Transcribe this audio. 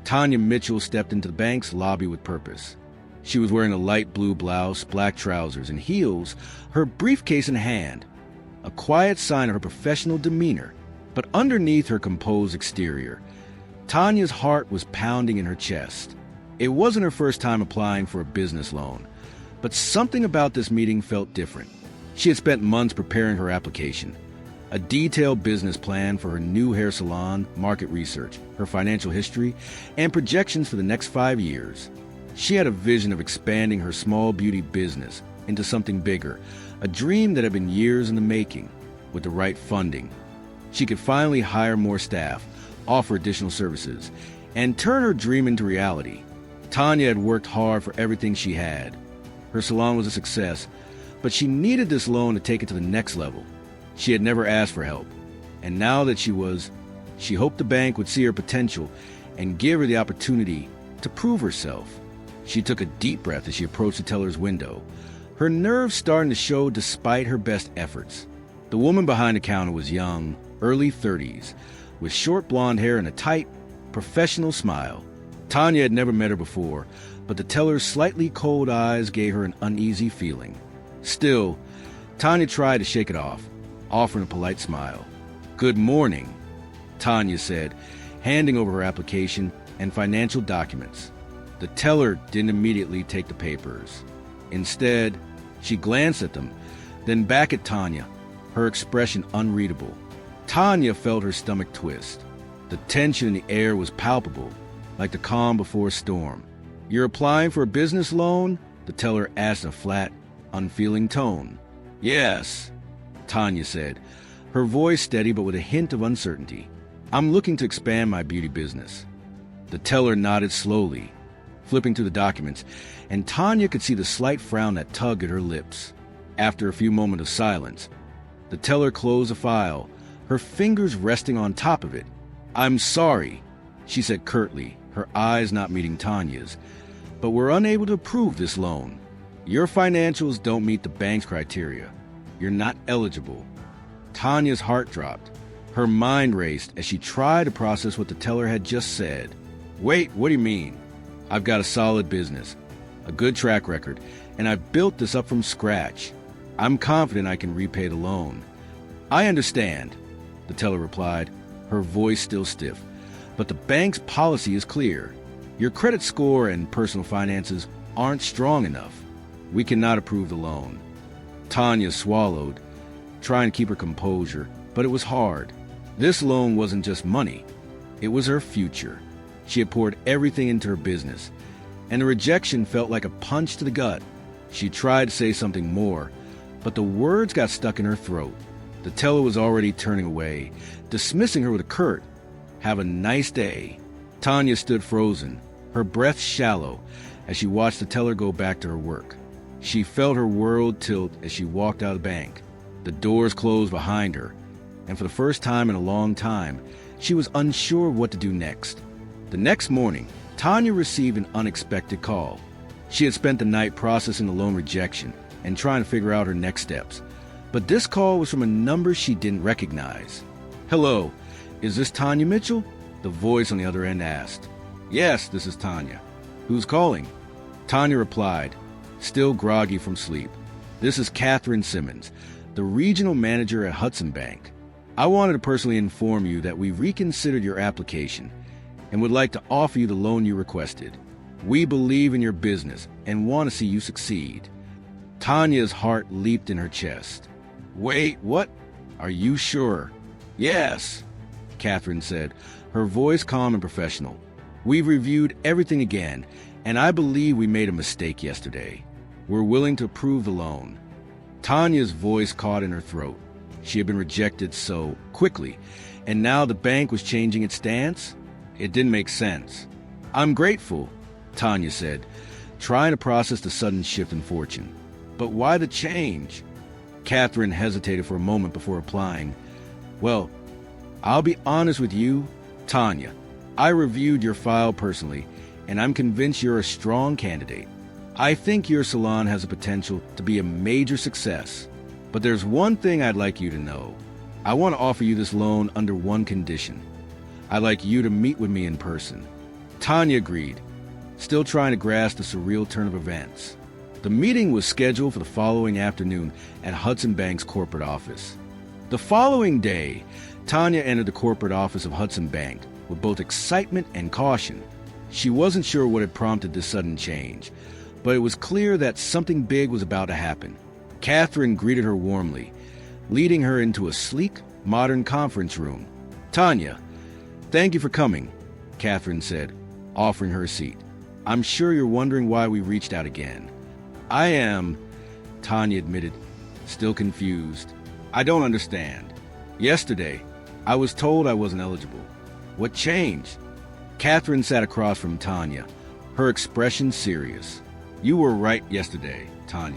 Tanya Mitchell stepped into the bank's lobby with purpose. She was wearing a light blue blouse, black trousers, and heels, her briefcase in hand, a quiet sign of her professional demeanor. But underneath her composed exterior, Tanya's heart was pounding in her chest. It wasn't her first time applying for a business loan, but something about this meeting felt different. She had spent months preparing her application, a detailed business plan for her new hair salon, market research, her financial history, and projections for the next 5 years. She had a vision of expanding her small beauty business into something bigger, a dream that had been years in the making. With the right funding, she could finally hire more staff, offer additional services, and turn her dream into reality. Tanya had worked hard for everything she had. Her salon was a success, but she needed this loan to take it to the next level. She had never asked for help, and now that she hoped the bank would see her potential and give her the opportunity to prove herself. She took a deep breath as she approached the teller's window, her nerves starting to show despite her best efforts. The woman behind the counter was young, early 30s, with short blonde hair and a tight, professional smile. Tanya had never met her before, but the teller's slightly cold eyes gave her an uneasy feeling. Still, Tanya tried to shake it off, offering a polite smile. "Good morning," Tanya said, handing over her application and financial documents. The teller didn't immediately take the papers. Instead, she glanced at them, then back at Tanya, her expression unreadable. Tanya felt her stomach twist. The tension in the air was palpable, like the calm before a storm. "You're applying for a business loan?" the teller asked in a flat, unfeeling tone. "Yes," Tanya said, her voice steady but with a hint of uncertainty. "I'm looking to expand my beauty business." The teller nodded slowly, flipping through the documents, and Tanya could see the slight frown that tugged at her lips. After a few moments of silence, the teller closed the file, her fingers resting on top of it. "I'm sorry," she said curtly, her eyes not meeting Tanya's, "but we're unable to approve this loan. Your financials don't meet the bank's criteria. You're not eligible." Tanya's heart dropped. Her mind raced as she tried to process what the teller had just said. "Wait, what do you mean? I've got a solid business, a good track record, and I've built this up from scratch. I'm confident I can repay the loan." "I understand," the teller replied, her voice still stiff, "but the bank's policy is clear. Your credit score and personal finances aren't strong enough. We cannot approve the loan." Tanya swallowed, trying to keep her composure, but it was hard. This loan wasn't just money. It was her future. She had poured everything into her business, and the rejection felt like a punch to the gut. She tried to say something more, but the words got stuck in her throat. The teller was already turning away, dismissing her with a curt, "Have a nice day." Tanya stood frozen, her breath shallow, as she watched the teller go back to her work. She felt her world tilt as she walked out of the bank. The doors closed behind her, and for the first time in a long time, she was unsure of what to do next. The next morning, Tanya received an unexpected call. She had spent the night processing the loan rejection and trying to figure out her next steps. But this call was from a number she didn't recognize. "Hello, is this Tanya Mitchell?" the voice on the other end asked. "Yes, this is Tanya." "Who's calling?" Tanya replied, still groggy from sleep. "This is Catherine Simmons, the regional manager at Hudson Bank. I wanted to personally inform you that we reconsidered your application and would like to offer you the loan you requested. We believe in your business and want to see you succeed." Tanya's heart leaped in her chest. "Wait, what? Are you sure?" "Yes," Catherine said, her voice calm and professional. "We've reviewed everything again, and I believe we made a mistake yesterday. We're willing to approve the loan." Tanya's voice caught in her throat. She had been rejected so quickly, and now the bank was changing its stance? It didn't make sense. "I'm grateful," Tanya said, trying to process the sudden shift in fortune. "But why the change?" Catherine hesitated for a moment before replying. "Well, I'll be honest with you, Tanya. I reviewed your file personally, and I'm convinced you're a strong candidate. I think your salon has the potential to be a major success. But there's one thing I'd like you to know. I want to offer you this loan under one condition. I'd like you to meet with me in person. Tanya agreed, still trying to grasp the surreal turn of events. The meeting was scheduled for the following afternoon at Hudson Bank's corporate office. The following day, Tanya entered the corporate office of Hudson Bank with both excitement and caution. She wasn't sure what had prompted this sudden change, but it was clear that something big was about to happen. Catherine greeted her warmly, leading her into a sleek, modern conference room. "Tanya, thank you for coming," Catherine said, offering her a seat. "I'm sure you're wondering why we reached out again." "I am," Tanya admitted, still confused. "I don't understand. Yesterday, I was told I wasn't eligible. What changed?" Catherine sat across from Tanya, her expression serious. "You were right yesterday, Tanya.